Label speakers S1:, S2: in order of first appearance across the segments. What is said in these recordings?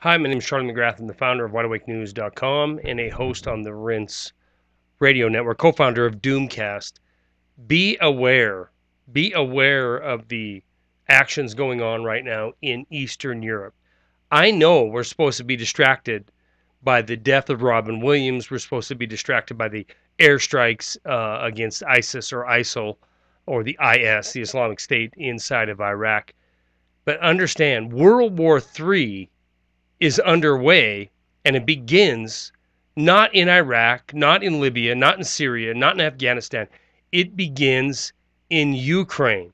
S1: Hi, my name is Charlie McGrath. I'm the founder of WideAwakeNews.com and a host on the Rinse Radio Network, co-founder of Doomcast. Be aware. Be aware of the actions going on right now in Eastern Europe. I know we're supposed to be distracted by the death of Robin Williams. We're supposed to be distracted by the airstrikes against ISIS or ISIL or the IS, the Islamic State, inside of Iraq. But understand, World War III is underway, and it begins not in Iraq, not in Libya, not in Syria, not in Afghanistan. It begins in Ukraine.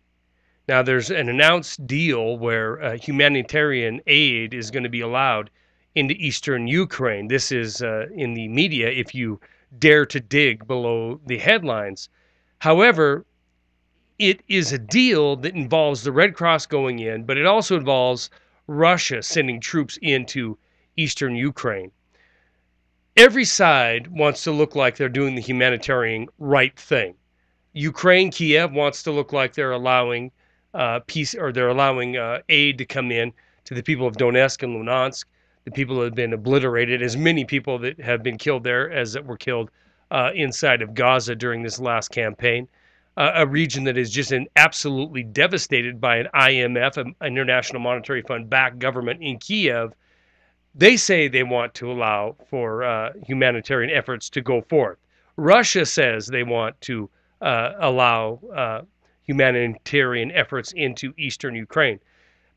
S1: Now, there's an announced deal where humanitarian aid is going to be allowed into eastern Ukraine. This is in the media if you dare to dig below the headlines. However, it is a deal that involves the Red Cross going in, but it also involves Russia sending troops into eastern Ukraine. Every side wants to look like they're doing the humanitarian right thing. Ukraine, Kiev, wants to look like they're allowing peace, or they're allowing aid to come in to the people of Donetsk and Luhansk, the people that have been obliterated, as many people that have been killed there as that were killed inside of Gaza during this last campaign. A region that is just absolutely devastated by an IMF, an International Monetary Fund backed government in Kiev. They say they want to allow for humanitarian efforts to go forth. Russia says they want to allow humanitarian efforts into eastern Ukraine.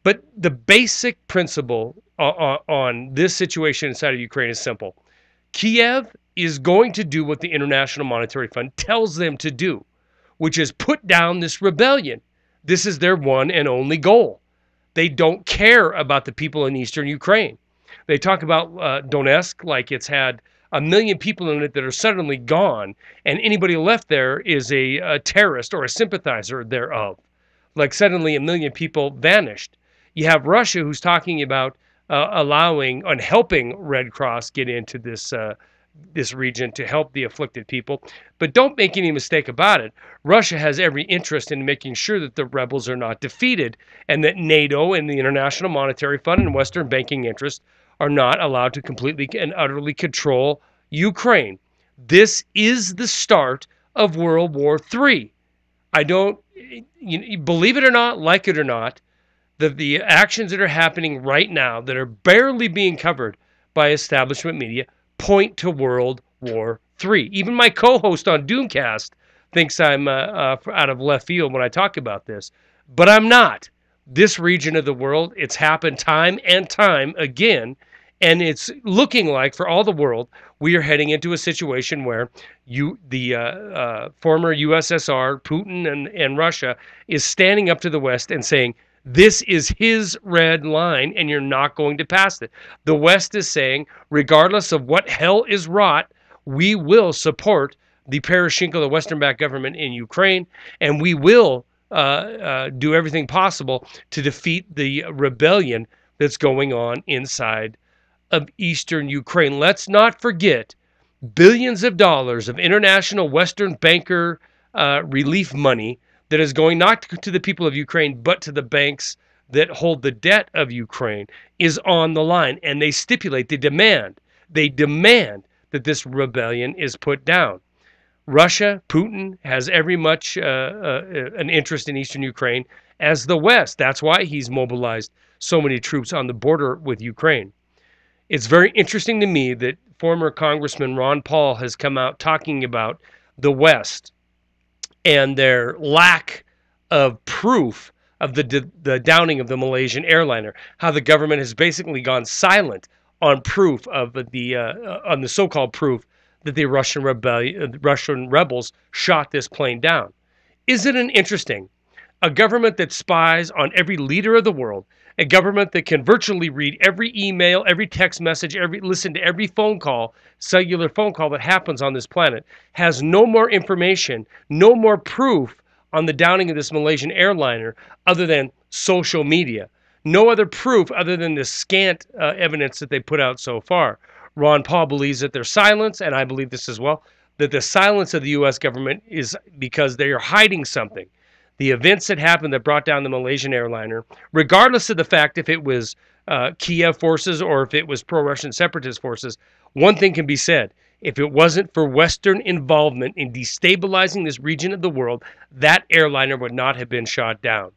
S1: But the basic principle on this situation inside of Ukraine is simple. Kiev is going to do what the International Monetary Fund tells them to do, which is put down this rebellion. This is their one and only goal. They don't care about the people in eastern Ukraine. They talk about Donetsk like it's had 1 million people in it that are suddenly gone, and anybody left there is a terrorist or a sympathizer thereof. Like suddenly 1 million people vanished. You have Russia who's talking about allowing and helping Red Cross get into this region to help the afflicted people. But don't make any mistake about it. Russia has every interest in making sure that the rebels are not defeated and that NATO and the International Monetary Fund and Western banking interests are not allowed to completely and utterly control Ukraine. This is the start of World War III. I don't, believe it or not, like it or not, the actions that are happening right now that are barely being covered by establishment media point to World War III. Even my co-host on Doomcast thinks I'm out of left field when I talk about this, but I'm not. This region of the world, it's happened time and time again, and it's looking like, for all the world, we are heading into a situation where the former USSR, Putin and Russia, is standing up to the West and saying, this is his red line, and you're not going to pass it. The West is saying, regardless of what hell is wrought, we will support the Poroshenko, the Western-backed government in Ukraine, and we will do everything possible to defeat the rebellion that's going on inside of eastern Ukraine. Let's not forget billions of dollars of international Western banker relief money that is going not to the people of Ukraine, but to the banks that hold the debt of Ukraine is on the line. And they stipulate, they demand that this rebellion is put down. Russia, Putin, has every much an interest in eastern Ukraine as the West. That's why he's mobilized so many troops on the border with Ukraine. It's very interesting to me that former Congressman Ron Paul has come out talking about the West and their lack of proof of the downing of the Malaysian airliner, how the government has basically gone silent on proof of on the so-called proof that the Russian rebels shot this plane down. Isn't it interesting? A government that spies on every leader of the world, a government that can virtually read every email, every text message, listen to every phone call, cellular phone call that happens on this planet, has no more information, no more proof on the downing of this Malaysian airliner other than social media. No other proof other than the scant evidence that they put out so far. Ron Paul believes that their silence, and I believe this as well, that the silence of the U.S. government is because they are hiding something. the events that happened that brought down the Malaysian airliner, regardless of the fact if it was Kiev forces or if it was pro-Russian separatist forces, one thing can be said. If it wasn't for Western involvement in destabilizing this region of the world, that airliner would not have been shot down.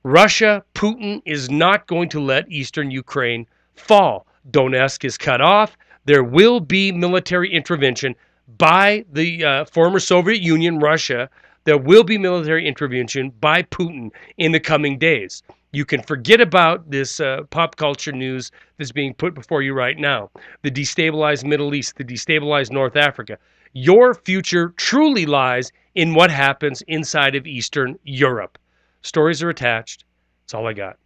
S1: Russia, Putin is not going to let eastern Ukraine fall. Donetsk is cut off. There will be military intervention by the former Soviet Union, Russia. There will be military intervention by Putin in the coming days. You can forget about this pop culture news that's being put before you right now. The destabilized Middle East, the destabilized North Africa. Your future truly lies in what happens inside of Eastern Europe. Stories are attached. That's all I got.